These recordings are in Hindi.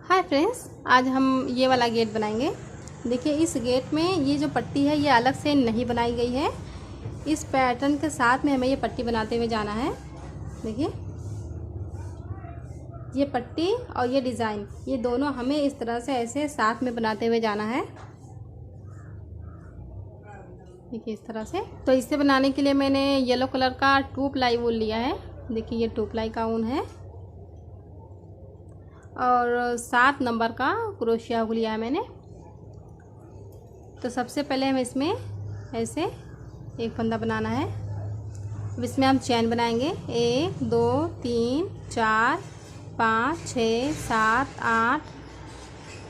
हाय फ्रेंड्स, आज हम ये वाला गेट बनाएंगे। देखिए, इस गेट में ये जो पट्टी है ये अलग से नहीं बनाई गई है। इस पैटर्न के साथ में हमें ये पट्टी बनाते हुए जाना है। देखिए, ये पट्टी और ये डिज़ाइन, ये दोनों हमें इस तरह से ऐसे साथ में बनाते हुए जाना है। देखिए इस तरह से। तो इसे बनाने के लिए मैंने येलो कलर का 2 प्लाई वूल लिया है। देखिए ये 2 प्लाई का ऊन है और 7 नंबर का क्रोशिया वूल लिया है मैंने। तो सबसे पहले हम इसमें ऐसे एक फंदा बनाना है। अब इसमें हम चैन बनाएंगे 1 2 3 4 5 6 7 8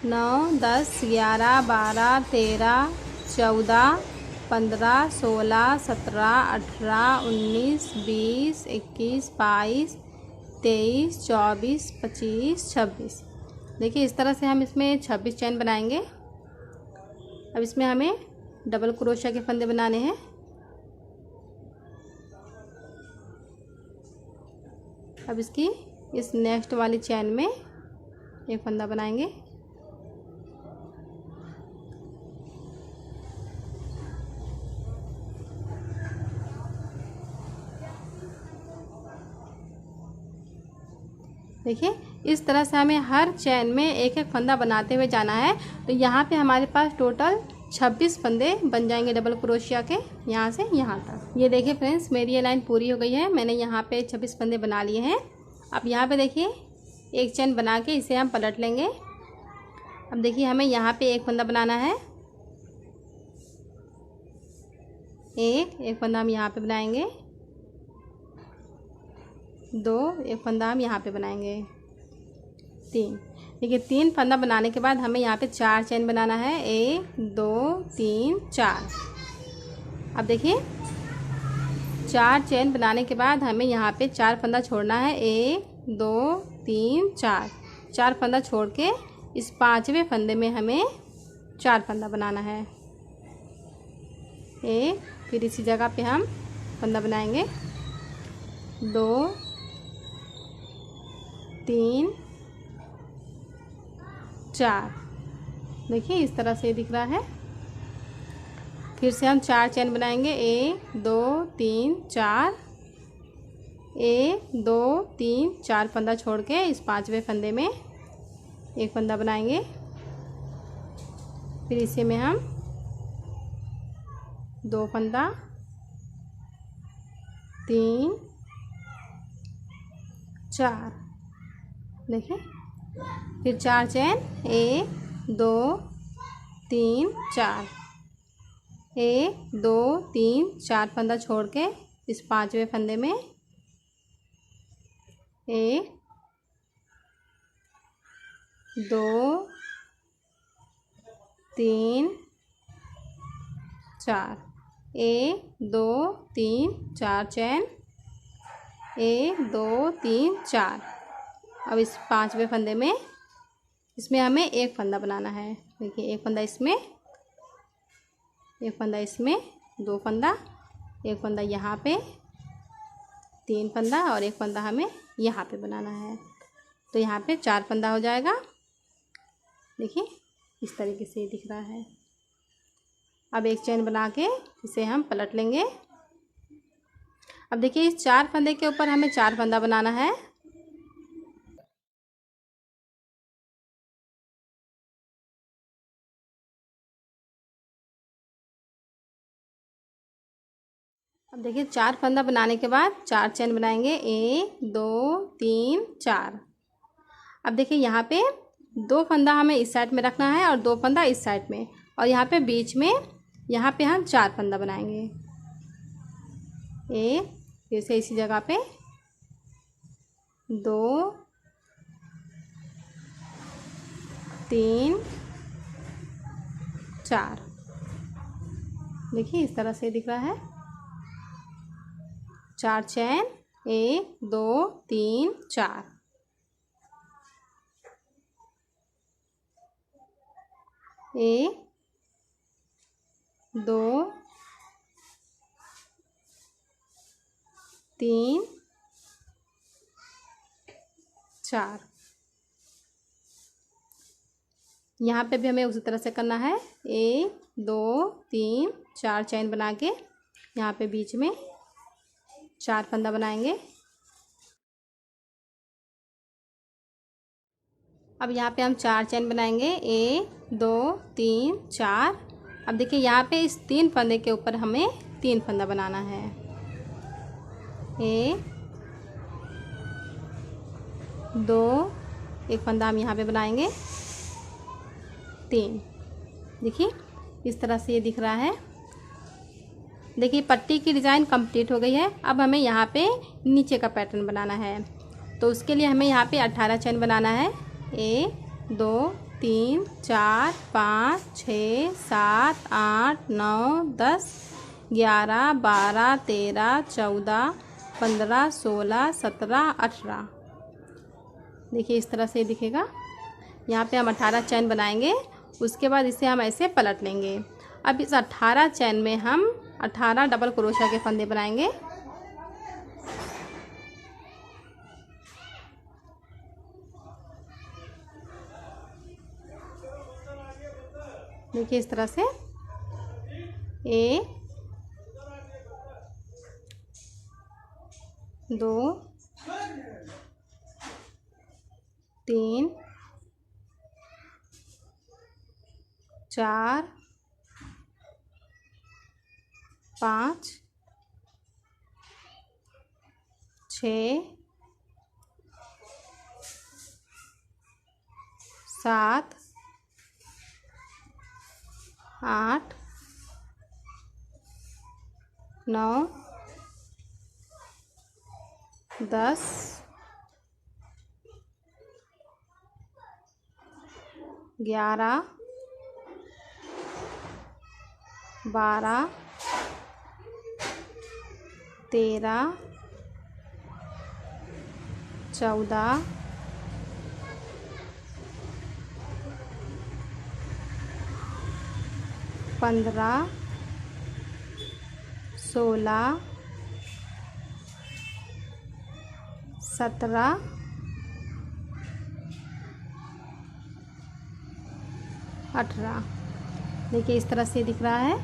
9 10 11 12 13 14 15 16 17 18 19 20 21 22 23 24 25 26। देखिए इस तरह से हम इसमें 26 चैन बनाएंगे। अब इसमें हमें डबल क्रोशिया के फंदे बनाने हैं। अब इसकी इस नेक्स्ट वाली चैन में एक फंदा बनाएंगे। देखिए इस तरह से हमें हर चैन में एक एक फंदा बनाते हुए जाना है। तो यहाँ पे हमारे पास टोटल 26 फंदे बन जाएंगे डबल क्रोशिया के, यहाँ से यहाँ तक। ये देखिए फ्रेंड्स, मेरी ये लाइन पूरी हो गई है। मैंने यहाँ पे 26 फंदे बना लिए हैं। अब यहाँ पे देखिए एक चैन बना के इसे हम पलट लेंगे। अब देखिए हमें यहाँ पे एक फंदा बनाना है। एक फंदा हम यहाँ पे बनाएंगे। 2 एक फंदा हम यहाँ पे बनाएंगे। 3। देखिए 3 फंदा बनाने के बाद हमें यहाँ पे 4 चैन बनाना है। 1 2 3 4। अब देखिए 4 चैन बनाने के बाद हमें यहाँ पे 4 फंदा छोड़ना है। 1 2 3 4। 4 फंदा छोड़ के इस 5वें फंदे में हमें 4 फंदा बनाना है। फिर इसी जगह पे हम फंदा बनाएंगे। 2 3 4। देखिए इस तरह से दिख रहा है। फिर से हम 4 चैन बनाएंगे। 1 2 3 4। 1 2 3 4 फंदा छोड़ के इस 5वें फंदे में एक फंदा बनाएंगे। फिर इसी में हम 2 फंदा, 3 4। देखिए फिर 4 चैन। 1 2 3 4। 1 2 3 4 फंदा छोड़ के इस 5वें फंदे में 1 2 3 4। 1 2 3 4 चैन। 1 2 3 4। अब इस 5वें फंदे में इसमें हमें एक फंदा बनाना है। देखिए एक फंदा इसमें, एक फंदा इसमें, 2 फंदा, एक फंदा यहाँ पे, 3 फंदा और एक फंदा हमें यहाँ पे बनाना है। तो यहाँ पे 4 फंदा हो जाएगा। देखिए इस तरीके से दिख रहा है। अब एक चैन बना के इसे हम पलट लेंगे। अब देखिए इस 4 फंदे के ऊपर हमें 4 फंदा बनाना है। अब देखिए 4 फंदा बनाने के बाद 4 चैन बनाएंगे। 1 2 3 4। अब देखिए यहाँ पे 2 फंदा हमें इस साइड में रखना है और 2 फंदा इस साइड में, और यहाँ पे बीच में यहाँ पे हम 4 फंदा बनाएंगे। फिर से इसी जगह पे 2 3 4। देखिए इस तरह से दिख रहा है। 4 चैन। 1 2 3 4। 1 2 3 4। यहाँ पे भी हमें उसी तरह से करना है। 1 2 3 4 चैन बना के यहाँ पे बीच में 4 फंदा बनाएंगे। अब यहाँ पे हम 4 चैन बनाएंगे, 1 2 3 4। अब देखिए यहाँ पे इस 3 फंदे के ऊपर हमें 3 फंदा बनाना है। 1 2, एक फंदा हम यहाँ पे बनाएंगे, 3। देखिए इस तरह से ये दिख रहा है। देखिए पट्टी की डिज़ाइन कंप्लीट हो गई है। अब हमें यहाँ पे नीचे का पैटर्न बनाना है, तो उसके लिए हमें यहाँ पे 18 चैन बनाना है। 1 2 3 4 5 6 7 8 9 10 11 12 13 14 15 16 17 18। देखिए इस तरह से दिखेगा। यहाँ पे हम 18 चैन बनाएंगे, उसके बाद इसे हम ऐसे पलट लेंगे। अब इस 18 चैन में हम 18 डबल क्रोशिया के फंदे बनाएंगे। देखिए इस तरह से 1 2 3 4 5 6 7 8 9 10 11 12 13 14 15 16 17 18। देखिए इस तरह से दिख रहा है।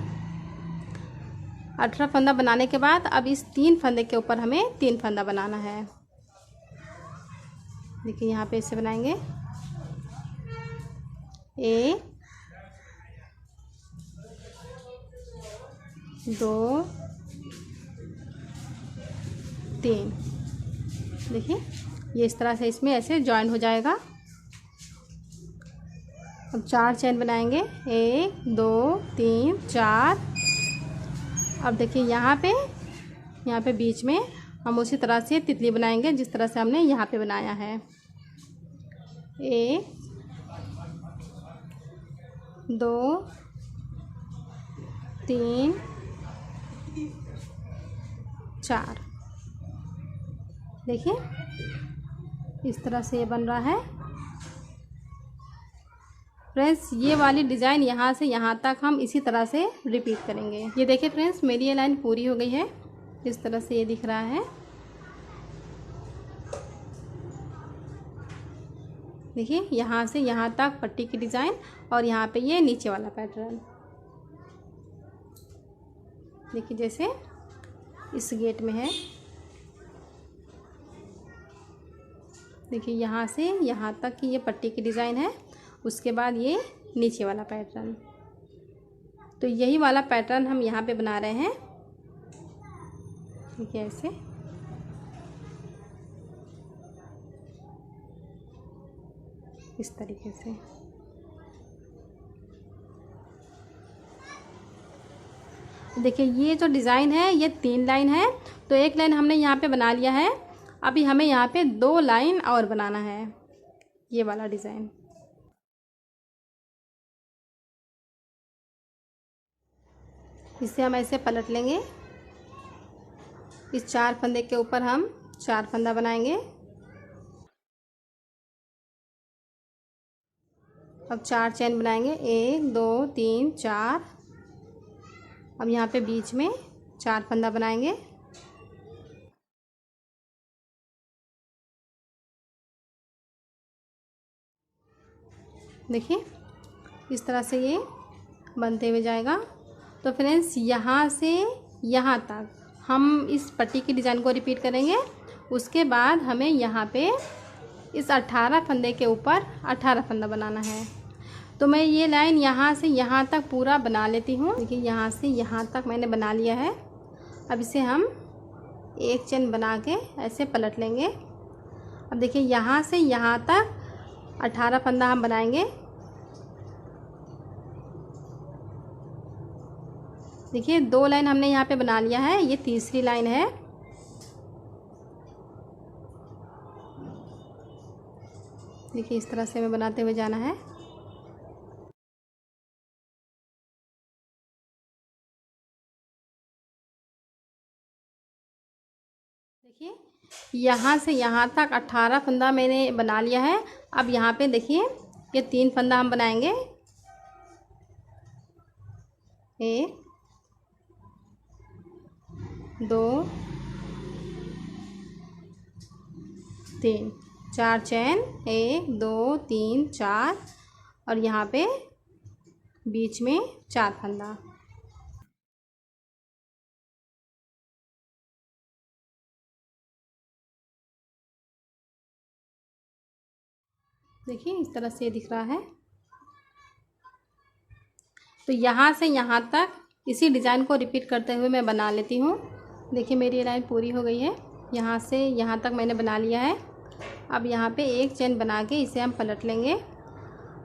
18 फंदा बनाने के बाद अब इस 3 फंदे के ऊपर हमें 3 फंदा बनाना है। देखिए यहाँ पे इसे बनाएंगे, 1 2 3। देखिए ये इस तरह से इसमें ऐसे जॉइन हो जाएगा। अब 4 चैन बनाएंगे, 1 2 3 4। अब देखिए यहाँ पे बीच में हम उसी तरह से तितली बनाएंगे जिस तरह से हमने यहाँ पे बनाया है। 1 2 3 4। देखिए इस तरह से ये बन रहा है। फ्रेंड्स ये वाली डिज़ाइन यहाँ से यहाँ तक हम इसी तरह से रिपीट करेंगे। ये देखिए फ्रेंड्स मेरी ये लाइन पूरी हो गई है। इस तरह से ये दिख रहा है। देखिए यहाँ से यहाँ तक पट्टी की डिज़ाइन और यहाँ पे ये नीचे वाला पैटर्न। देखिए जैसे इस गेट में है। देखिए यहाँ से यहाँ तक की ये पट्टी की डिज़ाइन है, उसके बाद ये नीचे वाला पैटर्न। तो यही वाला पैटर्न हम यहाँ पे बना रहे हैं। ठीक है, ऐसे इस तरीके से। देखिए ये जो डिज़ाइन है ये 3 लाइन है, तो एक लाइन हमने यहाँ पे बना लिया है। अभी हमें यहाँ पे 2 लाइन और बनाना है, ये वाला डिज़ाइन। इसे हम ऐसे पलट लेंगे। इस 4 फंदे के ऊपर हम 4 फंदा बनाएंगे। अब 4 चैन बनाएंगे, 1 2 3 4। अब यहाँ पे बीच में 4 फंदा बनाएंगे। देखिए इस तरह से ये बनते हुए जाएगा। तो फ्रेंड्स यहाँ से यहाँ तक हम इस पट्टी की डिज़ाइन को रिपीट करेंगे। उसके बाद हमें यहाँ पे इस 18 फंदे के ऊपर 18 फंदा बनाना है। तो मैं ये लाइन यहाँ से यहाँ तक पूरा बना लेती हूँ। देखिए यहाँ से यहाँ तक मैंने बना लिया है। अब इसे हम एक चेन बना के ऐसे पलट लेंगे। अब देखिए यहाँ से यहाँ तक 18 फंदा हम बनाएंगे। देखिए 2 लाइन हमने यहाँ पे बना लिया है, ये तीसरी लाइन है। देखिए इस तरह से हमें बनाते हुए जाना है। देखिए यहाँ से यहाँ तक 18 फंदा मैंने बना लिया है। अब यहाँ पे देखिए ये 3 फंदा हम बनाएंगे। 1 2 3 4 चैन, 1 2 3 4 और यहाँ पे बीच में 4 फंदा। देखिए इस तरह से दिख रहा है। तो यहाँ से यहाँ तक इसी डिज़ाइन को रिपीट करते हुए मैं बना लेती हूँ। देखिए मेरी ये लाइन पूरी हो गई है। यहाँ से यहाँ तक मैंने बना लिया है। अब यहाँ पे एक चेन बना के इसे हम पलट लेंगे।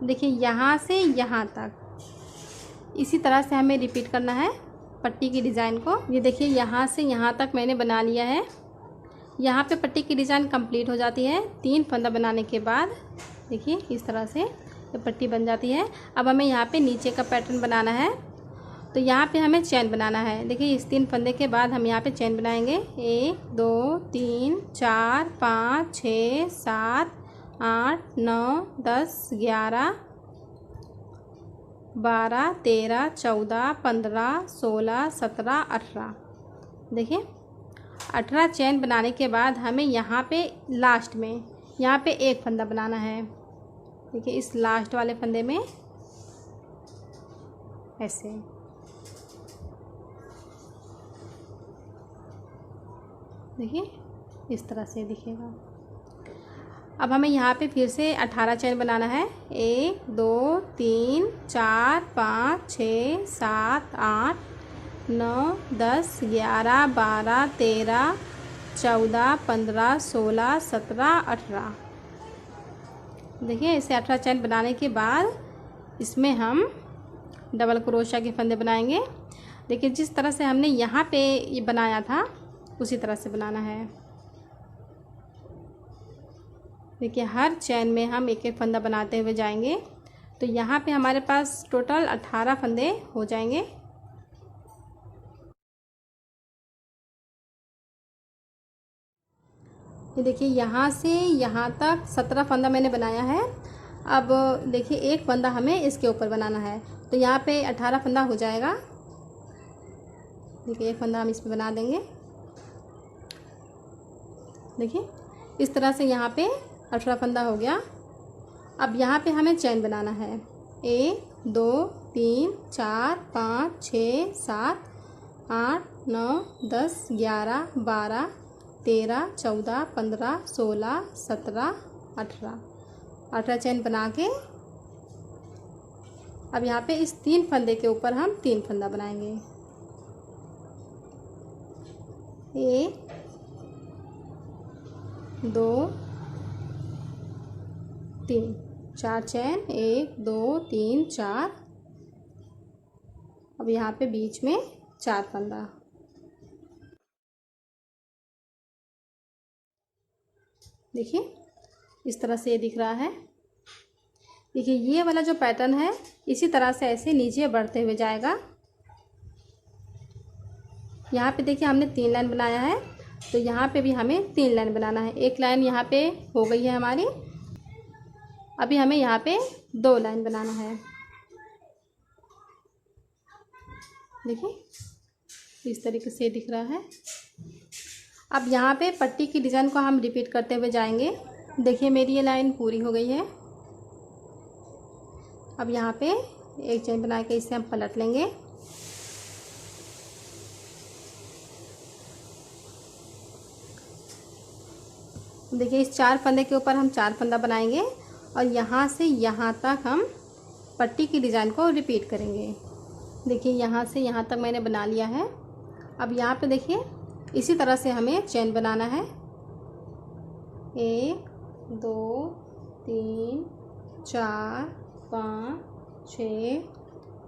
देखिए यहाँ से यहाँ तक इसी तरह से हमें रिपीट करना है पट्टी की डिज़ाइन को। ये देखिए यहाँ से यहाँ तक मैंने बना लिया है। यहाँ पे पट्टी की डिज़ाइन कंप्लीट हो जाती है 3 फंदा बनाने के बाद। देखिए इस तरह से ये पट्टी बन जाती है। अब हमें यहाँ पे नीचे का पैटर्न बनाना है। तो यहाँ पे हमें चैन बनाना है। देखिए इस 3 फंदे के बाद हम यहाँ पे चैन बनाएंगे। 1 2 3 4 5 6 7 8 9 10 11 12 13 14 15 16 17 18। देखिए 18 चैन बनाने के बाद हमें यहाँ पे लास्ट में यहाँ पे एक फंदा बनाना है। देखिए इस लास्ट वाले फंदे में ऐसे। देखिए इस तरह से दिखेगा। अब हमें यहाँ पे फिर से 18 चैन बनाना है। 1 2 3 4 5 6 7 8 9 10 11 12 13 14 15 16 17 18। देखिए इसे 18 चैन बनाने के बाद इसमें हम डबल क्रोशिया के फंदे बनाएंगे। देखिए जिस तरह से हमने यहाँ पे ये बनाया था उसी तरह से बनाना है। देखिए हर चैन में हम एक एक फंदा बनाते हुए जाएंगे। तो यहाँ पे हमारे पास टोटल 18 फंदे हो जाएंगे। ये देखिए यहाँ से यहाँ तक 17 फंदा मैंने बनाया है। अब देखिए एक फंदा हमें इसके ऊपर बनाना है। तो यहाँ पे 18 फंदा हो जाएगा। देखिए एक फंदा हम इस पर बना देंगे। देखिए इस तरह से यहाँ पे 18 फंदा हो गया। अब यहाँ पे हमें चैन बनाना है। 1 2 3 4 5 6 7 8 9 10 11 12 13 14 15 16 17 18 चैन बना के अब यहाँ पे इस 3 फंदे के ऊपर हम 3 फंदा बनाएंगे। 1 2 3 4 चैन, 1 2 3 4। अब यहाँ पे बीच में 4 फंदा। देखिए इस तरह से ये दिख रहा है। देखिए ये वाला जो पैटर्न है इसी तरह से ऐसे नीचे बढ़ते हुए जाएगा। यहाँ पे देखिए हमने 3 लाइन बनाया है। तो यहाँ पे भी हमें 3 लाइन बनाना है। एक लाइन यहाँ पे हो गई है हमारी। अभी हमें यहाँ पे 2 लाइन बनाना है। देखिए इस तरीके से दिख रहा है। अब यहाँ पे पट्टी की डिज़ाइन को हम रिपीट करते हुए जाएंगे। देखिए मेरी ये लाइन पूरी हो गई है। अब यहाँ पे एक चेन बना के इसे हम पलट लेंगे। देखिए इस 4 फंदे के ऊपर हम 4 फंदा बनाएंगे और यहाँ से यहाँ तक हम पट्टी की डिज़ाइन को रिपीट करेंगे। देखिए यहाँ से यहाँ तक मैंने बना लिया है। अब यहाँ पे देखिए इसी तरह से हमें चेन बनाना है। 1 2 3 4 5 6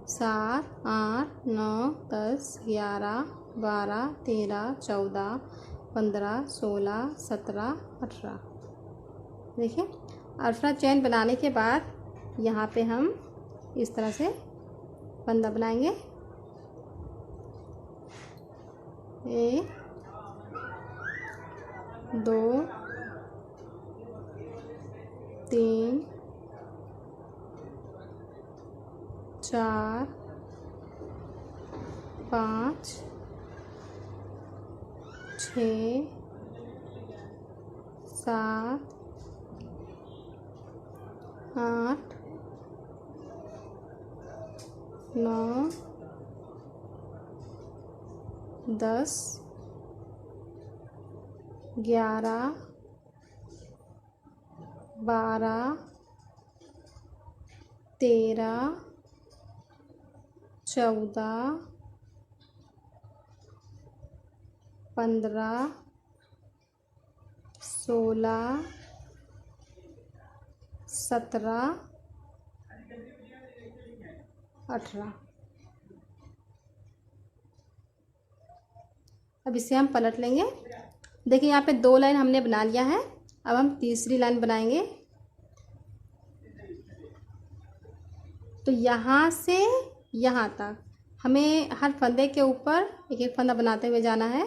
7 8 9 10 11 12 13 14 15 16 17 18। देखिए 18 चेन बनाने के बाद यहाँ पे हम इस तरह से फंदा बनाएंगे। 1 2 3 4 5 6 7 8 9 10 11 12 13 14 15 16 17 18। अब इसे हम पलट लेंगे। देखिए यहाँ पे 2 लाइन हमने बना लिया है। अब हम तीसरी लाइन बनाएंगे। तो यहाँ से यहाँ तक हमें हर फंदे के ऊपर एक एक फंदा बनाते हुए जाना है।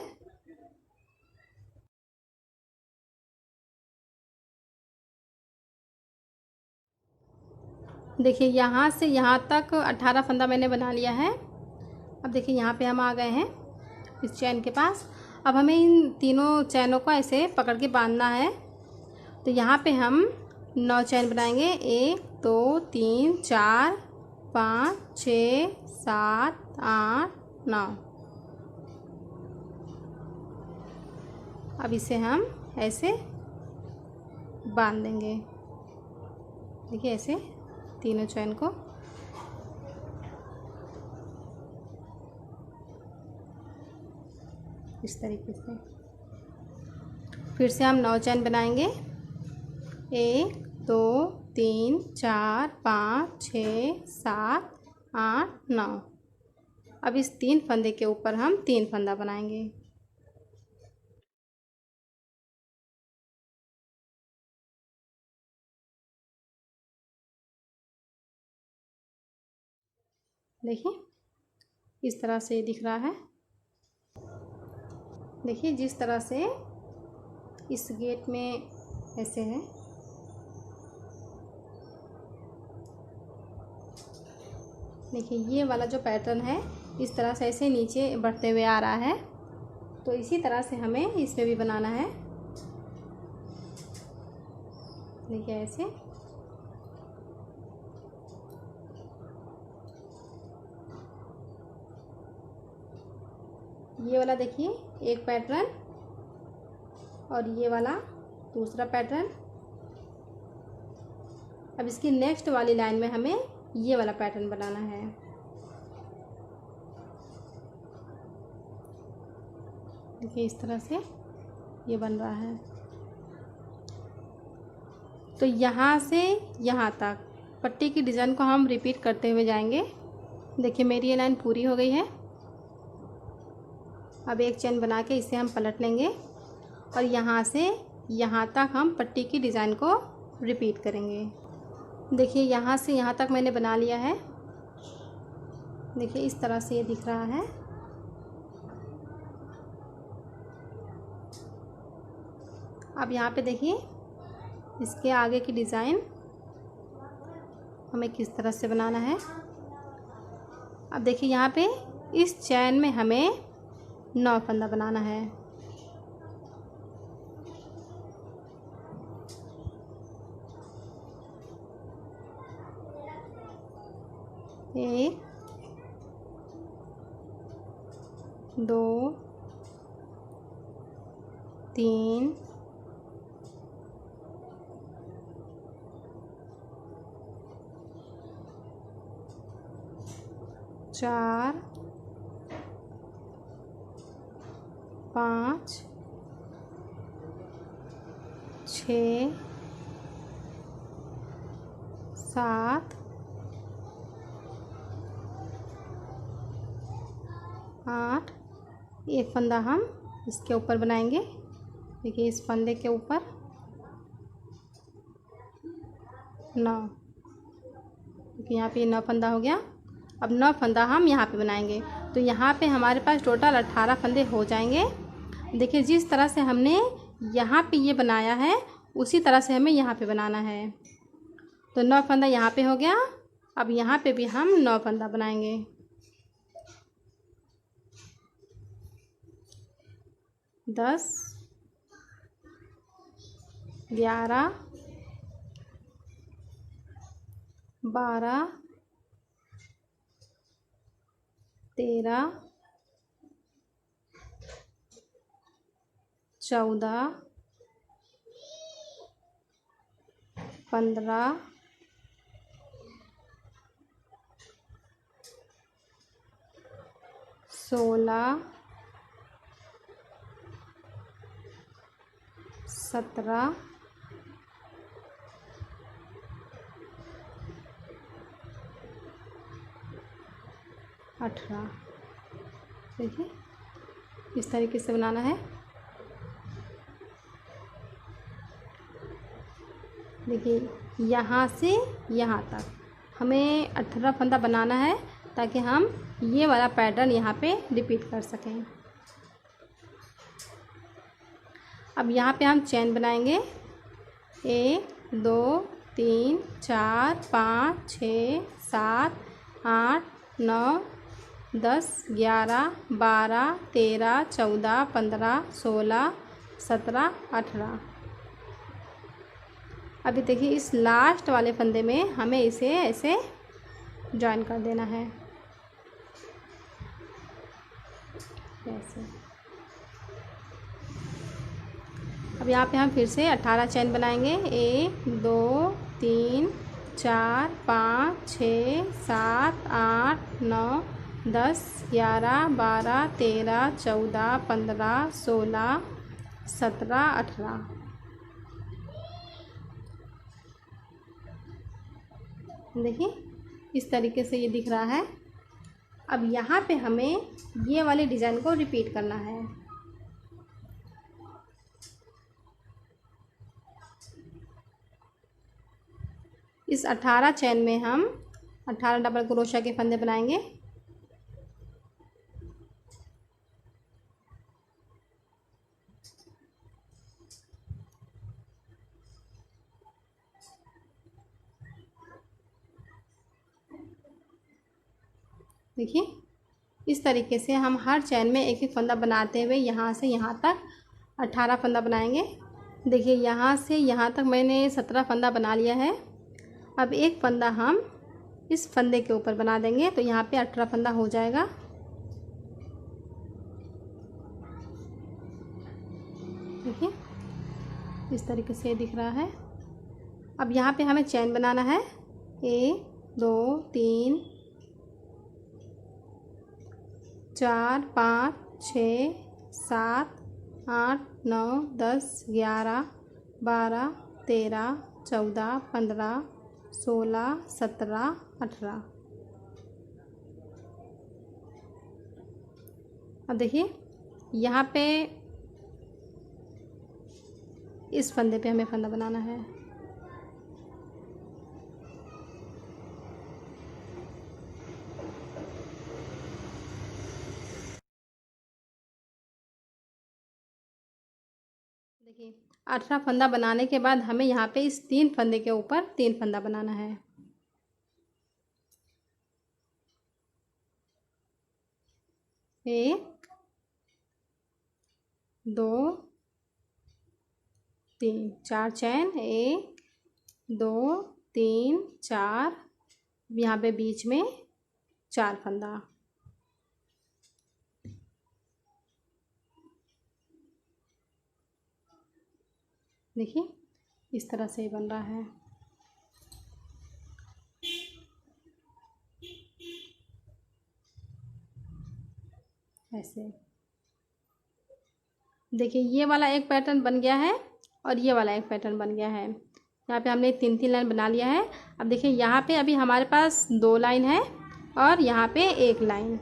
देखिए यहाँ से यहाँ तक 18 फंदा मैंने बना लिया है। अब देखिए यहाँ पे हम आ गए हैं इस चैन के पास। अब हमें इन तीनों चैनों को ऐसे पकड़ के बांधना है। तो यहाँ पे हम 9 चैन बनाएंगे। 1 2 3 4 5 6 7 8 9। अब इसे हम ऐसे बांध देंगे। देखिए ऐसे तीनों चैन को। इस तरीके से फिर से हम 9 चैन बनाएंगे। 1 2 3 4 5 6 7 8 9। अब इस 3 फंदे के ऊपर हम 3 फंदा बनाएंगे। देखिए इस तरह से दिख रहा है। देखिए जिस तरह से इस गेट में ऐसे है। देखिए ये वाला जो पैटर्न है इस तरह से ऐसे नीचे बढ़ते हुए आ रहा है। तो इसी तरह से हमें इसमें भी बनाना है। देखिए ऐसे। ये वाला देखिए एक पैटर्न और ये वाला दूसरा पैटर्न। अब इसकी नेक्स्ट वाली लाइन में हमें ये वाला पैटर्न बनाना है। देखिए इस तरह से ये बन रहा है। तो यहाँ से यहाँ तक पट्टी की डिज़ाइन को हम रिपीट करते हुए जाएंगे। देखिए मेरी ये लाइन पूरी हो गई है। अब एक चेन बना के इसे हम पलट लेंगे और यहाँ से यहाँ तक हम पट्टी की डिज़ाइन को रिपीट करेंगे। देखिए यहाँ से यहाँ तक मैंने बना लिया है। देखिए इस तरह से ये दिख रहा है। अब यहाँ पे देखिए इसके आगे की डिज़ाइन हमें किस तरह से बनाना है। अब देखिए यहाँ पे इस चैन में हमें 9 फंदा बनाना है। एक, दो, तीन, चार, पाँच, छः, सात, आठ। एक फंदा हम इसके ऊपर बनाएंगे। देखिए इस फंदे के ऊपर 9। देखिए यहाँ पे 9 फंदा हो गया। अब 9 फंदा हम यहाँ पे बनाएंगे, तो यहाँ पे हमारे पास टोटल 18 फंदे हो जाएंगे। देखिए जिस तरह से हमने यहाँ पे ये बनाया है उसी तरह से हमें यहाँ पे बनाना है। तो 9 फंदा यहाँ पे हो गया। अब यहाँ पे भी हम 9 फंदा बनाएंगे। 10, 11, 12, 13, 14, 15, 16, 17, 18। देखिए इस तरीके से बनाना है। देखिए यहाँ से यहाँ तक हमें 18 फंदा बनाना है ताकि हम ये वाला पैटर्न यहाँ पे रिपीट कर सकें। अब यहाँ पे हम चैन बनाएंगे। 1, 2, 3, 4, 5, 6, 7, 8, 9, 10, 11, 12, 13, 14, 15, 16, 17, 18। अभी देखिए इस लास्ट वाले फंदे में हमें इसे ऐसे जॉइन कर देना है, ऐसे। अब यहाँ पे हम फिर से 18 चैन बनाएंगे। 1, 2, 3, 4, 5, 6, 7, 8, 9, 10, 11, 12, 13, 14, 15, 16, 17, 18। देखिए इस तरीके से ये दिख रहा है। अब यहाँ पे हमें ये वाले डिज़ाइन को रिपीट करना है। इस 18 चैन में हम 18 डबल क्रोशिया के फंदे बनाएंगे। देखिए इस तरीके से हम हर चैन में एक एक फंदा बनाते हुए यहाँ से यहाँ तक 18 फंदा बनाएंगे। देखिए यहाँ से यहाँ तक मैंने 17 फंदा बना लिया है। अब एक फंदा हम इस फंदे के ऊपर बना देंगे तो यहाँ पे 18 फंदा हो जाएगा। देखिए इस तरीके से दिख रहा है। अब यहाँ पे हमें चैन बनाना है। 1, 2, 3, 4, 5, 6, 7, 8, 9, 10, 11, 12, 13, 14, 15, 16, 17, 18। अब देखिए यहाँ पे इस फंदे पे हमें फंदा बनाना है। देखिए 18 फंदा बनाने के बाद हमें यहाँ पे इस 3 फंदे के ऊपर 3 फंदा बनाना है। एक, 2, 3, 4 चैन। 1, 2, 3, 4। यहाँ पे बीच में 4 फंदा। देखिए इस तरह से बन रहा है। ऐसे देखिए ये वाला एक पैटर्न बन गया है और ये वाला एक पैटर्न बन गया है। यहाँ पे हमने 3-3 लाइन बना लिया है। अब देखिए यहाँ पे अभी हमारे पास 2 लाइन है और यहाँ पे 1 लाइन,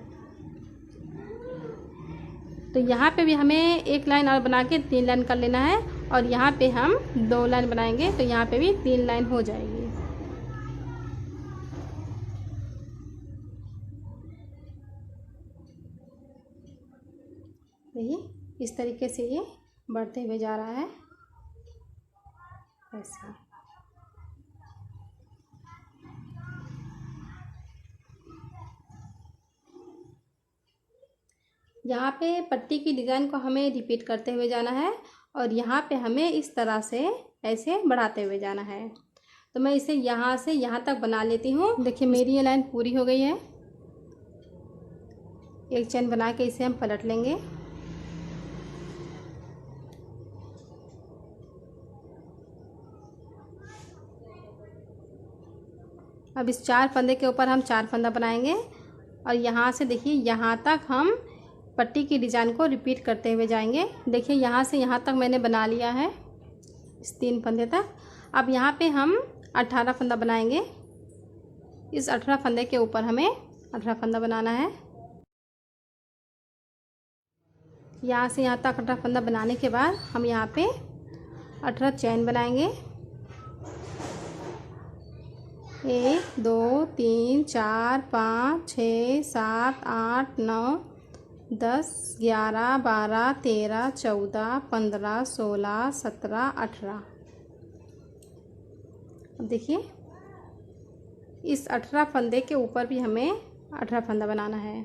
तो यहाँ पे भी हमें 1 लाइन और बना के 3 लाइन कर लेना है और यहाँ पे हम 2 लाइन बनाएंगे तो यहाँ पे भी 3 लाइन हो जाएगी। देखिए इस तरीके से ये बढ़ते हुए जा रहा है ऐसा। यहाँ पे पट्टी की डिज़ाइन को हमें रिपीट करते हुए जाना है और यहाँ पे हमें इस तरह से ऐसे बढ़ाते हुए जाना है। तो मैं इसे यहाँ से यहाँ तक बना लेती हूँ। देखिए मेरी ये लाइन पूरी हो गई है। एक चेन बना के इसे हम पलट लेंगे। अब इस 4 फंदे के ऊपर हम 4 फंदा बनाएंगे और यहाँ से देखिए यहाँ तक हम पट्टी की डिज़ाइन को रिपीट करते हुए जाएंगे। देखिए यहाँ से यहाँ तक मैंने बना लिया है इस 3 फंदे तक। अब यहाँ पे हम 18 फंदा बनाएंगे। इस 18 फंदे के ऊपर हमें 18 फंदा बनाना है। यहाँ से यहाँ तक 18 फंदा बनाने के बाद हम यहाँ पे 18 चैन बनाएंगे। 1 2 3 4 5 6 7 8 9 10 11 12 13 14 15 16 17 18। अब देखिए इस 18 फंदे के ऊपर भी हमें 18 फंदा बनाना है।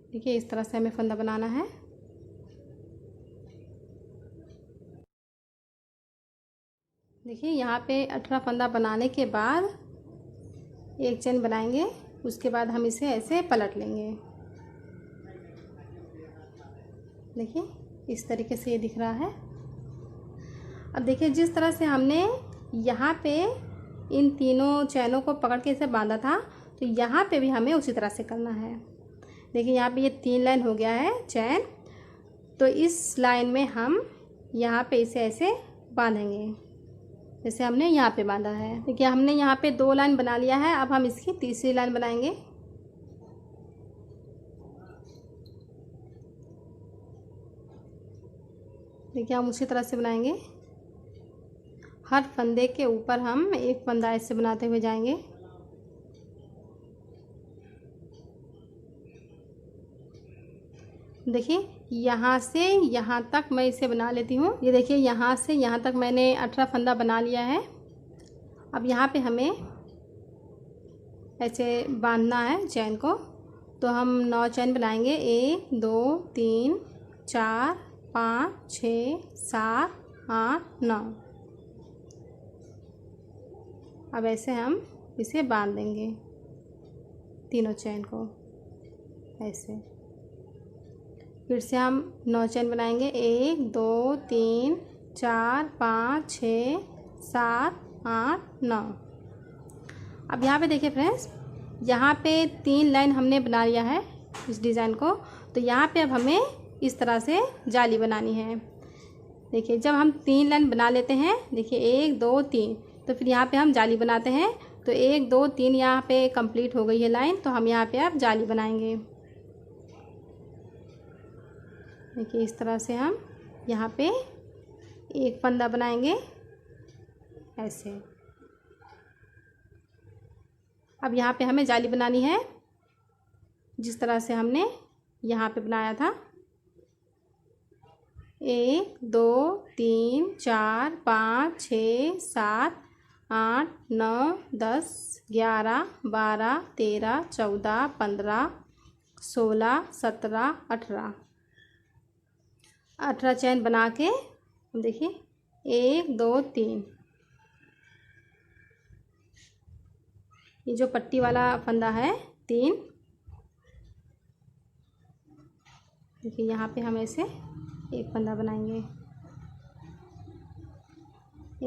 देखिए इस तरह से हमें फंदा बनाना है। देखिए यहाँ पे 18 फंदा बनाने के बाद एक चेन बनाएंगे, उसके बाद हम इसे ऐसे पलट लेंगे। देखिए इस तरीके से ये दिख रहा है। अब देखिए जिस तरह से हमने यहाँ पे इन तीनों चैनों को पकड़ के इसे बांधा था, तो यहाँ पे भी हमें उसी तरह से करना है। देखिए यहाँ पे ये 3 लाइन हो गया है चैन, तो इस लाइन में हम यहाँ पे इसे ऐसे बांधेंगे जैसे हमने यहाँ पे बांधा है। देखिए हमने यहाँ पे 2 लाइन बना लिया है। अब हम इसकी तीसरी लाइन बनाएंगे। देखिए हम उसी तरह से बनाएंगे। हर फंदे के ऊपर हम एक फंदा ऐसे बनाते हुए जाएंगे। देखिए यहाँ से यहाँ तक मैं इसे बना लेती हूँ। ये देखिए यहाँ से यहाँ तक मैंने 18 फंदा बना लिया है। अब यहाँ पे हमें ऐसे बांधना है चैन को, तो हम 9 चैन बनाएंगे। 1 2 3 4 5 6 7 8 9। अब ऐसे हम इसे बांध देंगे तीनों चैन को ऐसे। फिर से हम 9 चैन बनाएंगे। 1 2 3 4 5 6 7 8 9। अब यहाँ पे देखिए फ्रेंड्स, यहाँ पे 3 लाइन हमने बना लिया है इस डिज़ाइन को, तो यहाँ पे अब हमें इस तरह से जाली बनानी है। देखिए जब हम 3 लाइन बना लेते हैं, देखिए 1 2 3, तो फिर यहाँ पे हम जाली बनाते हैं। तो 1 2 3 यहाँ पे कंप्लीट हो गई है लाइन, तो हम यहाँ पे अब जाली बनाएंगे। देखिए इस तरह से हम यहाँ पे एक फंदा बनाएंगे ऐसे। अब यहाँ पे हमें जाली बनानी है जिस तरह से हमने यहाँ पे बनाया था। 1 2 3 4 5 6 7 8 9 10 11 12 13 14 15 16 17 18। 18 चैन बना के देखिए 1 2 3, ये जो पट्टी वाला फंदा है 3, देखिए यहाँ पे हम ऐसे एक फंदा बनाएंगे,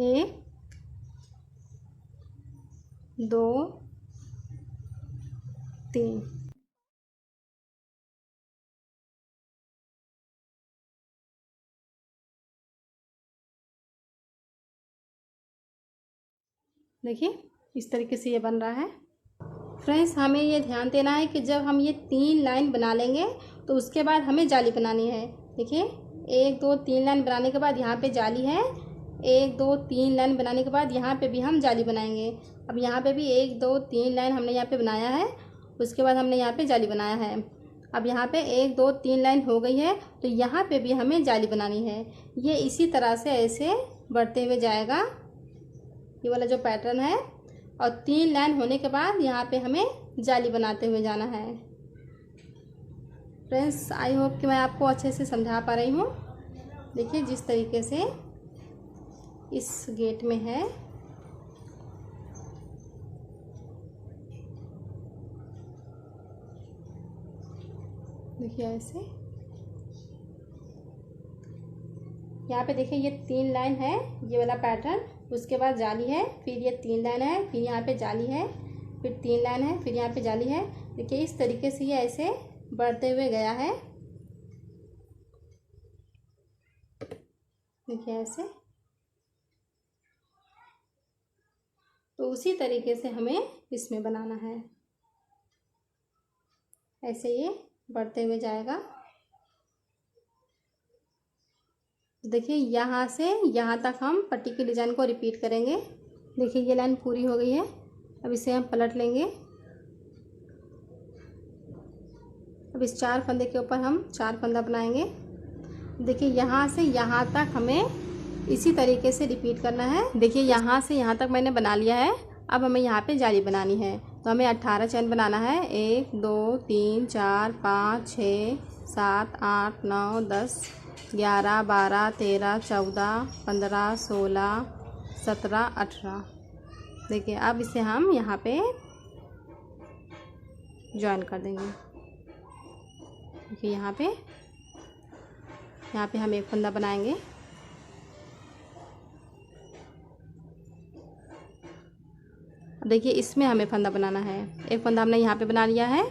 1 2 3। देखिए इस तरीके से ये बन रहा है। फ्रेंड्स, हमें ये ध्यान देना है कि जब हम ये 3 लाइन बना लेंगे तो उसके बाद हमें जाली बनानी है। देखिए 1 2 3 लाइन बनाने के बाद यहाँ पे जाली है, 1 2 3 लाइन बनाने के बाद यहाँ पे भी हम जाली बनाएंगे। अब यहाँ पे भी 1 2 3 लाइन हमने यहाँ पे बनाया है, उसके बाद हमने यहाँ पे जाली बनाया है। अब यहाँ पे 1 2 3 लाइन हो गई है, तो यहाँ पे भी हमें जाली बनानी है। ये इसी तरह से ऐसे बढ़ते हुए जाएगा, ये वाला जो पैटर्न है। और 3 लाइन होने के बाद यहाँ पे हमें जाली बनाते हुए जाना है। फ्रेंड्स, आई होप कि मैं आपको अच्छे से समझा पा रही हूँ। देखिए जिस तरीके से इस गेट में है, देखिए ऐसे यहाँ पे देखिए ये 3 लाइन है, ये वाला पैटर्न, उसके बाद जाली है, फिर ये 3 लाइन है, फिर यहाँ पे जाली है, फिर 3 लाइन है, फिर यहाँ पे जाली है। देखिए इस तरीके से ये ऐसे बढ़ते हुए गया है। देखिए ऐसे, तो उसी तरीके से हमें इसमें बनाना है। ऐसे ये बढ़ते हुए जाएगा। देखिए यहाँ से यहाँ तक हम पट्टी की डिज़ाइन को रिपीट करेंगे। देखिए ये लाइन पूरी हो गई है, अब इसे हम पलट लेंगे। अब इस 4 फंदे के ऊपर हम 4 फंदा बनाएंगे। देखिए यहाँ से यहाँ तक हमें इसी तरीके से रिपीट करना है। देखिए यहाँ से यहाँ तक मैंने बना लिया है। अब हमें यहाँ पे जाली बनानी है, तो हमें 18 चैन बनाना है। 1 2 3 4 5 6 7 8 9 10 11 12 13 14 15 16 17 18। देखिए अब इसे हम यहाँ पे ज्वाइन कर देंगे। देखिए यहाँ पे हम एक फंदा बनाएंगे। अब देखिए इसमें हमें फंदा बनाना है। एक फंदा हमने यहाँ पे बना लिया है,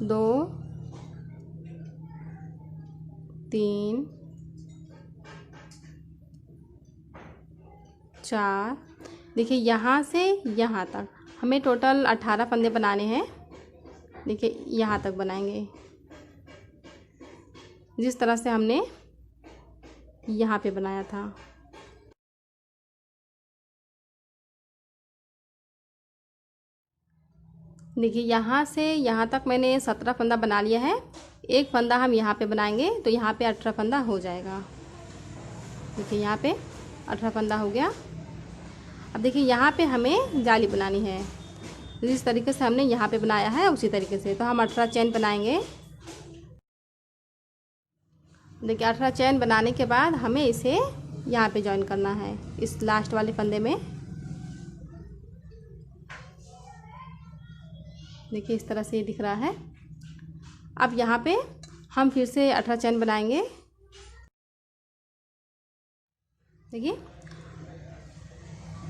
2 3 4। देखिए यहाँ से यहाँ तक हमें टोटल 18 फंदे बनाने हैं। देखिए यहाँ तक बनाएंगे जिस तरह से हमने यहाँ पे बनाया था। देखिए यहाँ से यहाँ तक मैंने 17 फंदा बना लिया है। एक फंदा हम यहाँ पे बनाएंगे तो यहाँ पे 18 फंदा हो जाएगा। देखिए यहाँ पे 18 फंदा हो गया। अब देखिए यहाँ पे हमें जाली बनानी है, जिस तरीके से हमने यहाँ पे बनाया है उसी तरीके से। तो हम 18 चैन बनाएंगे। देखिए 18 चैन बनाने के बाद हमें इसे यहाँ पे ज्वाइन करना है, इस लास्ट वाले फंदे में। देखिए इस तरह से ये दिख रहा है। अब यहाँ पे हम फिर से 18 चैन बनाएंगे। देखिए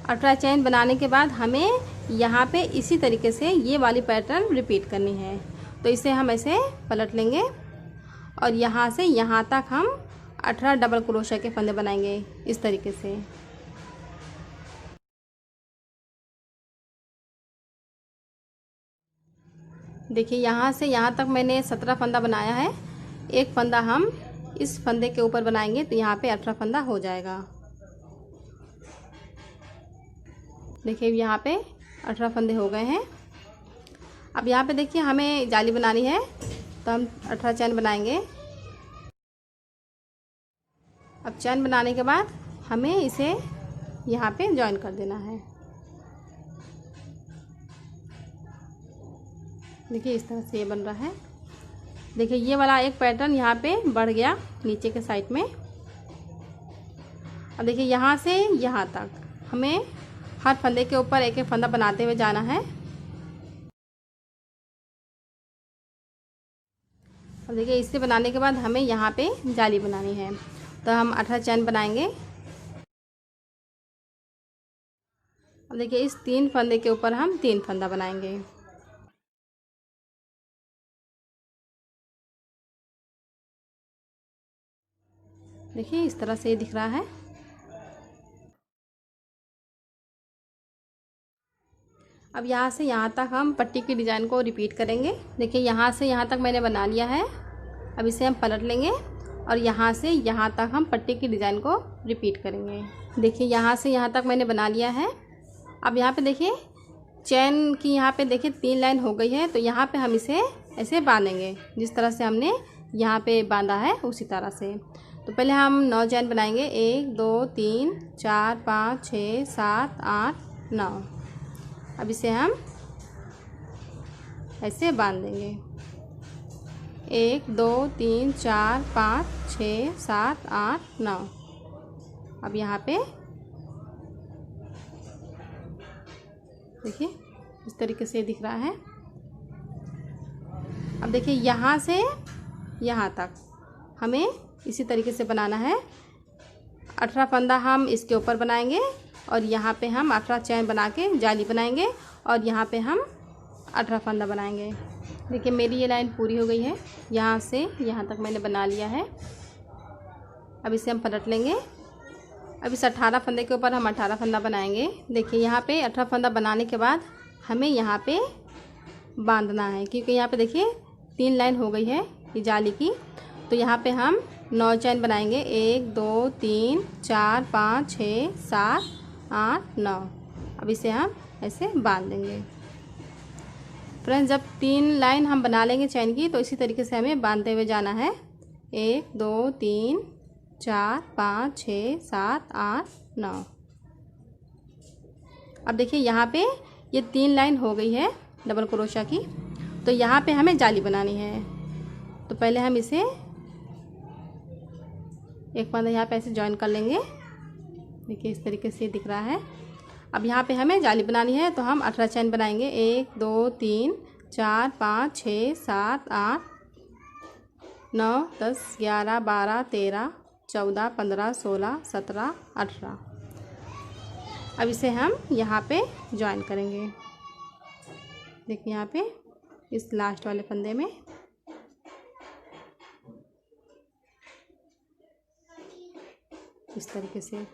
18 चैन बनाने के बाद हमें यहाँ पे इसी तरीके से ये वाली पैटर्न रिपीट करनी है। तो इसे हम ऐसे पलट लेंगे और यहाँ से यहाँ तक हम 18 डबल क्रोशिया के फंदे बनाएंगे इस तरीके से। देखिए यहाँ से यहाँ तक मैंने 17 फंदा बनाया है। एक फंदा हम इस फंदे के ऊपर बनाएंगे तो यहाँ पे 18 फंदा हो जाएगा। देखिए यहाँ पे 18 फंदे हो गए हैं। अब यहाँ पे देखिए हमें जाली बनानी है, तो हम 18 चैन बनाएंगे। अब चैन बनाने के बाद हमें इसे यहाँ पे ज्वाइन कर देना है। देखिए इस तरह से ये बन रहा है। देखिए ये वाला एक पैटर्न यहाँ पे बढ़ गया नीचे के साइड में। अब देखिए यहाँ से यहाँ तक हमें हर फंदे के ऊपर एक एक फंदा बनाते हुए जाना है। अब देखिए इसे बनाने के बाद हमें यहाँ पे जाली बनानी है, तो हम 18 चैन बनाएंगे। अब देखिए इस 3 फंदे के ऊपर हम 3 फंदा बनाएंगे। देखिए इस तरह से ये दिख रहा है। अब यहाँ से यहाँ तक हम पट्टी की डिज़ाइन को रिपीट करेंगे। देखिए यहाँ से यहाँ तक मैंने बना लिया है। अब इसे हम पलट लेंगे और यहाँ से यहाँ तक हम पट्टी की डिज़ाइन को रिपीट करेंगे। देखिए यहाँ से यहाँ तक मैंने बना लिया है। अब यहाँ पे देखिए चैन की यहाँ पे देखिए 3 लाइन हो गई है, तो यहाँ पे हम इसे ऐसे बांधेंगे जिस तरह से हमने यहाँ पे बांधा है उसी तरह से। तो पहले हम 9 चैन बनाएंगे, 1 2 3 4 5 6 7 8 9। अब इसे हम ऐसे बांध देंगे, 1 2 3 4 5 6 7 8 9। अब यहाँ पे देखिए इस तरीके से दिख रहा है। अब देखिए यहाँ से यहाँ तक हमें इसी तरीके से बनाना है। 18 फंदा हम इसके ऊपर बनाएंगे और यहाँ पे हम 18 चैन बना के जाली बनाएंगे और यहाँ पे हम 18 फंदा बनाएंगे। देखिए मेरी ये लाइन पूरी हो गई है, यहाँ से यहाँ तक मैंने बना लिया है। अब इसे हम पलट लेंगे। अब इस 18 फंदे के ऊपर हम 18 फंदा बनाएंगे। देखिए यहाँ पे 18 फंदा बनाने के बाद हमें यहाँ पे बांधना है, क्योंकि यहाँ पे देखिए 3 लाइन हो गई है ये जाली की। तो यहाँ पे हम 9 चैन बनाएंगे, 1 2 3 4 5 6 7 8 9। अब इसे हम ऐसे बांध देंगे। फ्रेंड्स जब 3 लाइन हम बना लेंगे चैन की, तो इसी तरीके से हमें बांधते हुए जाना है। 1 2 3 4 5 6 7 8 9। अब देखिए यहाँ पे ये 3 लाइन हो गई है डबल क्रोशिया की, तो यहाँ पे हमें जाली बनानी है। तो पहले हम इसे एक फंदा यहाँ पे ऐसे जॉइन कर लेंगे। देखिए इस तरीके से दिख रहा है। अब यहाँ पे हमें जाली बनानी है, तो हम 18 चैन बनाएंगे, 1 2 3 4 5 6 7 8 9 10 11 12 13 14 15 16 17 18। अब इसे हम यहाँ पे जॉइन करेंगे। देखिए यहाँ पे इस लास्ट वाले फंदे में इस तरीके से।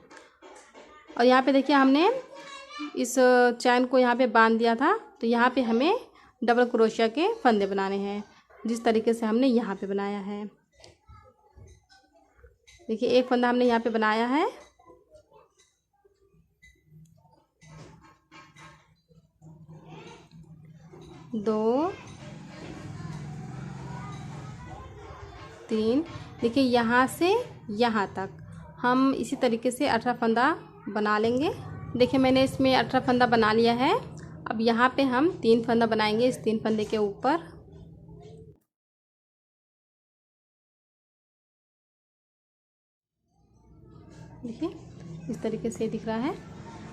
और यहाँ पे देखिए हमने इस चैन को यहाँ पे बांध दिया था, तो यहाँ पे हमें डबल क्रोशिया के फंदे बनाने हैं जिस तरीके से हमने यहाँ पे बनाया है। देखिए एक फंदा हमने यहाँ पे बनाया है, दो तीन। देखिए यहाँ से यहाँ तक हम इसी तरीके से 18 फंदा बना लेंगे। देखिए मैंने इसमें 18 फंदा बना लिया है। अब यहाँ पे हम 3 फंदा बनाएंगे इस 3 फंदे के ऊपर। देखिए इस तरीके से दिख रहा है।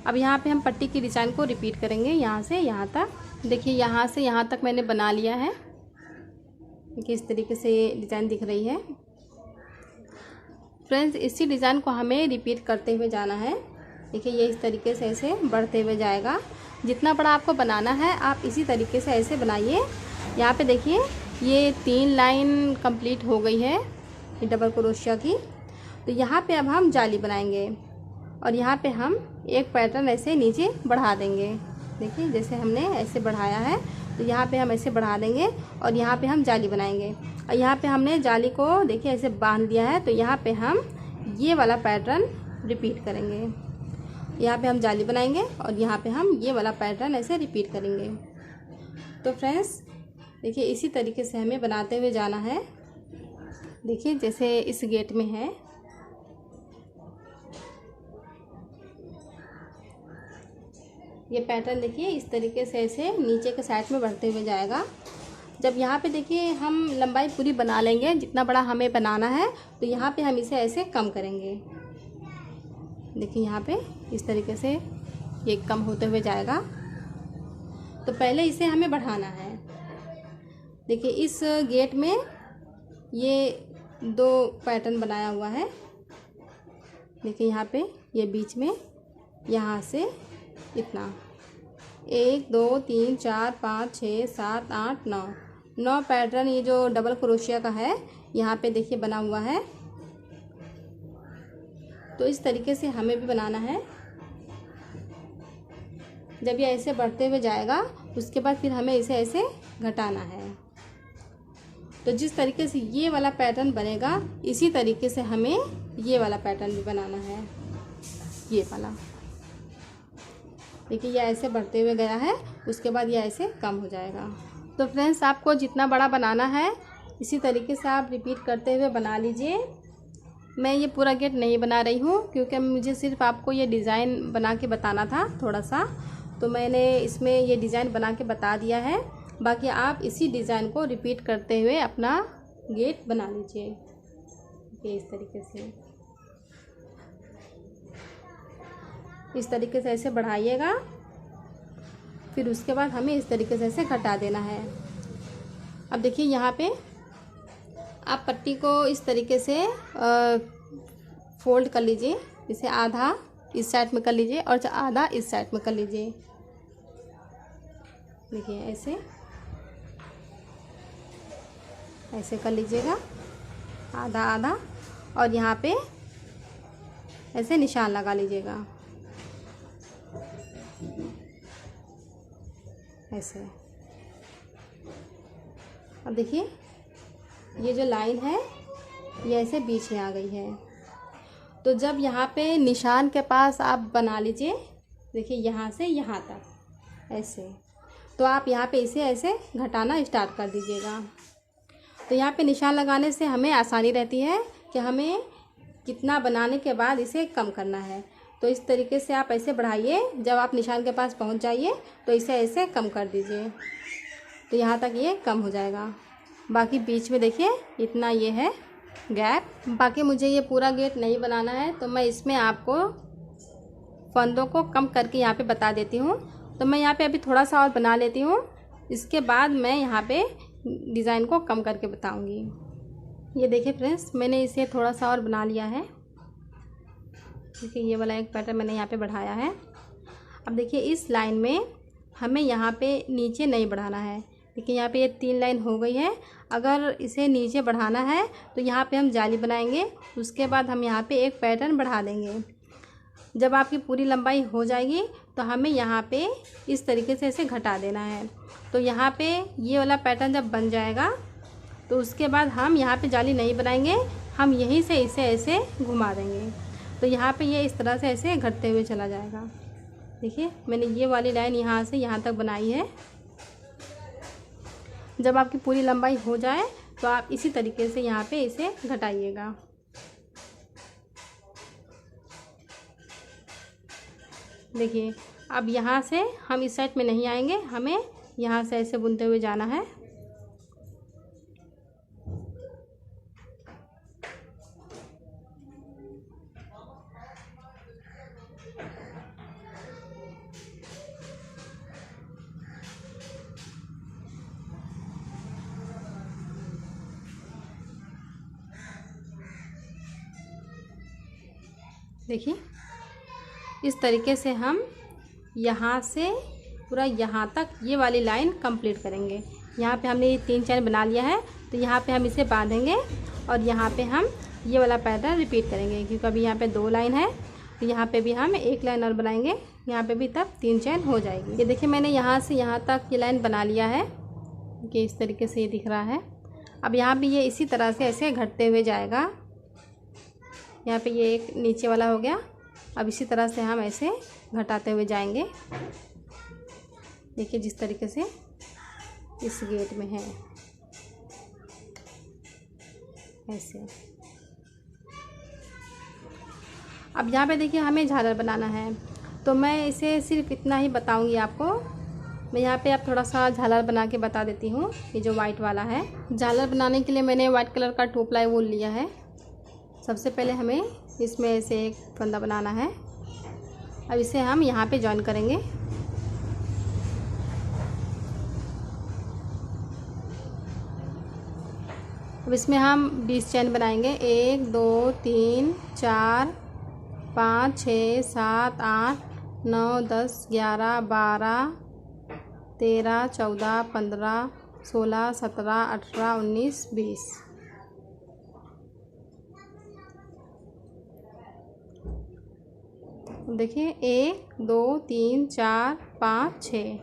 अब यहाँ पे हम पट्टी की डिज़ाइन को रिपीट करेंगे यहाँ से यहाँ तक। देखिए यहाँ से यहाँ तक मैंने बना लिया है। देखिए इस तरीके से ये डिज़ाइन दिख रही है। फ्रेंड्स इसी डिज़ाइन को हमें रिपीट करते हुए जाना है। देखिए ये इस तरीके से ऐसे बढ़ते हुए जाएगा। जितना बड़ा आपको बनाना है आप इसी तरीके से ऐसे बनाइए। यहाँ पे देखिए ये 3 लाइन कंप्लीट हो गई है ये डबल क्रोशिया की। तो यहाँ पे अब हम जाली बनाएंगे और यहाँ पे हम एक पैटर्न ऐसे नीचे बढ़ा देंगे। देखिए जैसे हमने ऐसे बढ़ाया है, तो यहाँ पे हम ऐसे बढ़ा देंगे और यहाँ पे हम जाली बनाएंगे। और यहाँ पे हमने जाली को देखिए ऐसे बांध दिया है, तो यहाँ पे हम ये वाला पैटर्न रिपीट करेंगे। यहाँ पे हम जाली बनाएंगे और यहाँ पे हम ये वाला पैटर्न ऐसे रिपीट करेंगे। तो फ्रेंड्स देखिए इसी तरीके से हमें बनाते हुए जाना है। देखिए जैसे इस गेट में है, ये पैटर्न देखिए इस तरीके से ऐसे नीचे के साइड में बढ़ते हुए जाएगा। जब यहाँ पे देखिए हम लंबाई पूरी बना लेंगे जितना बड़ा हमें बनाना है, तो यहाँ पे हम इसे ऐसे कम करेंगे। देखिए यहाँ पे इस तरीके से ये कम होते हुए जाएगा। तो पहले इसे हमें बढ़ाना है। देखिए इस गेट में ये 2 पैटर्न बनाया हुआ है। देखिए यहाँ पे ये बीच में यहाँ से इतना 1 2 3 4 5 6 7 8 9 पैटर्न ये जो डबल क्रोशिया का है यहाँ पे देखिए बना हुआ है। तो इस तरीके से हमें भी बनाना है। जब ये ऐसे बढ़ते हुए जाएगा उसके बाद फिर हमें इसे ऐसे घटाना है। तो जिस तरीके से ये वाला पैटर्न बनेगा इसी तरीके से हमें ये वाला पैटर्न भी बनाना है। ये वाला देखिए ये ऐसे बढ़ते हुए गया है, उसके बाद ये ऐसे कम हो जाएगा। तो फ्रेंड्स आपको जितना बड़ा बनाना है इसी तरीके से आप रिपीट करते हुए बना लीजिए। मैं ये पूरा गेट नहीं बना रही हूँ क्योंकि मुझे सिर्फ आपको ये डिज़ाइन बना के बताना था थोड़ा सा, तो मैंने इसमें ये डिज़ाइन बना के बता दिया है। बाकी आप इसी डिज़ाइन को रिपीट करते हुए अपना गेट बना लीजिए। ये इस तरीके से ऐसे बढ़ाइएगा, फिर उसके बाद हमें इस तरीके से ऐसे घटा देना है। अब देखिए यहाँ पे आप पट्टी को इस तरीके से फोल्ड कर लीजिए। इसे आधा इस साइड में कर लीजिए और आधा इस साइड में कर लीजिए। देखिए ऐसे कर लीजिएगा आधा आधा, और यहाँ पे ऐसे निशान लगा लीजिएगा ऐसे। अब देखिए ये जो लाइन है ये ऐसे बीच में आ गई है। तो जब यहाँ पे निशान के पास आप बना लीजिए, देखिए यहाँ से यहाँ तक ऐसे, तो आप यहाँ पे इसे ऐसे घटाना स्टार्ट कर दीजिएगा। तो यहाँ पे निशान लगाने से हमें आसानी रहती है कि हमें कितना बनाने के बाद इसे कम करना है। तो इस तरीके से आप ऐसे बढ़ाइए, जब आप निशान के पास पहुँच जाइए तो इसे ऐसे कम कर दीजिए। तो यहाँ तक ये कम हो जाएगा। बाकी बीच में देखिए इतना ये है गैप। बाकी मुझे ये पूरा गेट नहीं बनाना है तो मैं इसमें आपको फंदों को कम करके यहाँ पे बता देती हूँ। तो मैं यहाँ पे अभी थोड़ा सा और बना लेती हूँ, इसके बाद मैं यहाँ पे डिज़ाइन को कम करके बताऊँगी। ये देखिए फ्रेंड्स मैंने इसे थोड़ा सा और बना लिया है। देखिए ये वाला एक पैटर्न मैंने यहाँ पे बढ़ाया है। अब देखिए इस लाइन में हमें यहाँ पे नीचे नहीं बढ़ाना है। देखिए यहाँ पे ये 3 लाइन हो गई है। अगर इसे नीचे बढ़ाना है तो यहाँ पे हम जाली बनाएंगे, उसके बाद हम यहाँ पे एक पैटर्न बढ़ा देंगे। जब आपकी पूरी लंबाई हो जाएगी तो हमें यहाँ पे इस तरीके से ऐसे घटा देना है। तो यहाँ पे ये वाला पैटर्न जब बन जाएगा तो उसके बाद हम यहाँ पे जाली नहीं बनाएंगे, हम यहीं से इसे ऐसे घुमा देंगे। तो यहाँ पे ये इस तरह से ऐसे घटते हुए चला जाएगा। देखिए मैंने ये वाली लाइन यहाँ से यहाँ तक बनाई है। जब आपकी पूरी लंबाई हो जाए तो आप इसी तरीके से यहाँ पे इसे घटाइएगा। देखिए अब यहाँ से हम इस साइड में नहीं आएंगे, हमें यहाँ से ऐसे बुनते हुए जाना है। देखिए इस तरीके से हम यहाँ से पूरा यहाँ तक ये वाली लाइन कंप्लीट करेंगे। यहाँ पे हमने ये 3 चैन बना लिया है, तो यहाँ पे हम इसे बांधेंगे और यहाँ पे हम ये वाला पैटर्न रिपीट करेंगे। क्योंकि अभी यहाँ पे 2 लाइन है, तो यहाँ पे भी हम 1 लाइन और बनाएंगे, यहाँ पे भी तब 3 चैन हो जाएगी। ये देखिए मैंने यहाँ से यहाँ तक ये लाइन बना लिया है कि इस तरीके से ये दिख रहा है। अब यहाँ भी ये इसी तरह से ऐसे घटते हुए जाएगा। यहाँ पे ये एक नीचे वाला हो गया। अब इसी तरह से हम ऐसे घटाते हुए जाएंगे। देखिए जिस तरीके से इस गेट में है ऐसे। अब यहाँ पे देखिए हमें झालर बनाना है, तो मैं इसे सिर्फ इतना ही बताऊंगी आपको। मैं यहाँ पे अब थोड़ा सा झालर बना के बता देती हूँ। ये जो वाइट वाला है, झालर बनाने के लिए मैंने वाइट कलर का 2 प्लाई वूल लिया है। सबसे पहले हमें इसमें ऐसे एक फंदा बनाना है। अब इसे हम यहाँ पे जॉइन करेंगे। अब इसमें हम 20 चेन बनाएंगे। 1 2 3 4 5 6 7 8 9 10 11 12 13 14 15 16 17 18 19 20। देखिए 1 2 3 4 5 6,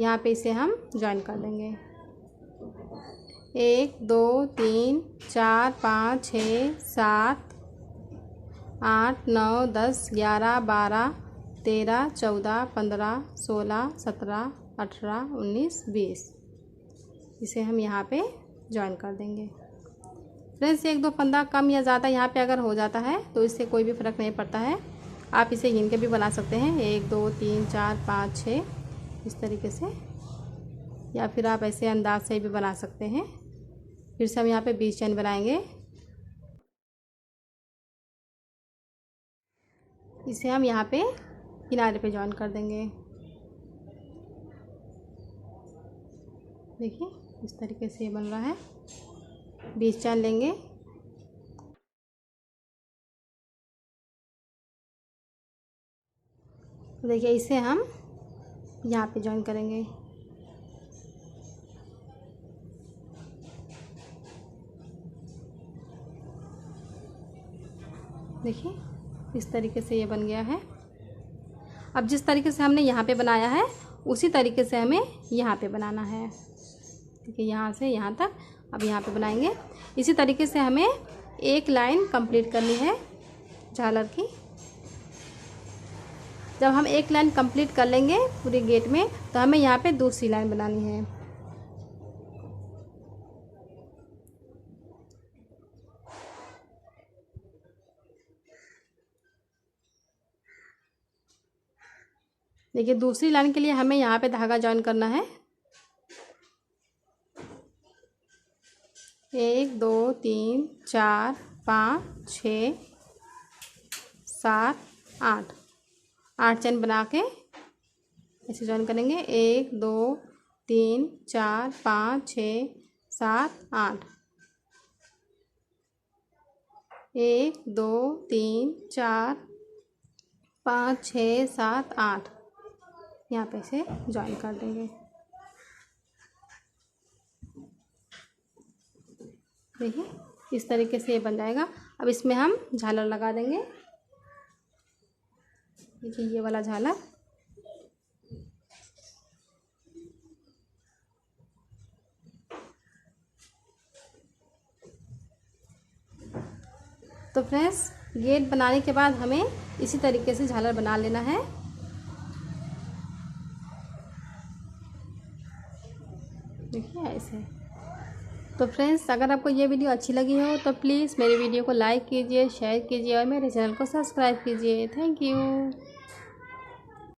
यहाँ पे इसे हम ज्वाइन कर देंगे। 1 2 3 4 5 6 7 8 9 10 11 12 13 14 15 16 17 18 19 20, इसे हम यहाँ पे ज्वाइन कर देंगे। फ्रेंड्स 1 2 फंदा कम या ज़्यादा यहाँ पे अगर हो जाता है तो इससे कोई भी फ़र्क नहीं पड़ता है। आप इसे गिन के भी बना सकते हैं, 1 2 3 4 5 6 इस तरीके से, या फिर आप ऐसे अंदाज से भी बना सकते हैं। फिर से हम यहाँ पे 20 चेन बनाएंगे। इसे हम यहाँ पे किनारे पे ज्वाइन कर देंगे। देखिए इस तरीके से ये बन रहा है। 20 चेन लेंगे। देखिए इसे हम यहाँ पे ज्वाइन करेंगे। देखिए इस तरीके से ये बन गया है। अब जिस तरीके से हमने यहाँ पे बनाया है उसी तरीके से हमें यहाँ पे बनाना है। देखिए यहाँ से यहाँ तक अब यहाँ पे बनाएंगे। इसी तरीके से हमें एक लाइन कंप्लीट करनी है झालर की। जब हम एक लाइन कंप्लीट कर लेंगे पूरे गेट में तो हमें यहाँ पे दूसरी लाइन बनानी है। देखिए दूसरी लाइन के लिए हमें यहाँ पे धागा ज्वाइन करना है। 1 2 3 4 5 6 7 8 चेन बना के ऐसे ज्वाइन करेंगे। 1 2 3 4 5 6 7 8, 1 2 3 4 5 6 7 8, यहाँ पे से ज्वाइन कर देंगे। देखिए इस तरीके से ये बन जाएगा। अब इसमें हम झालर लगा देंगे। देखिए ये वाला झालर। तो फ्रेंड्स गेट बनाने के बाद हमें इसी तरीके से झालर बना लेना है। देखिए ऐसे। तो फ्रेंड्स अगर आपको ये वीडियो अच्छी लगी हो तो प्लीज़ मेरे वीडियो को लाइक कीजिए, शेयर कीजिए और मेरे चैनल को सब्सक्राइब कीजिए। Thank you.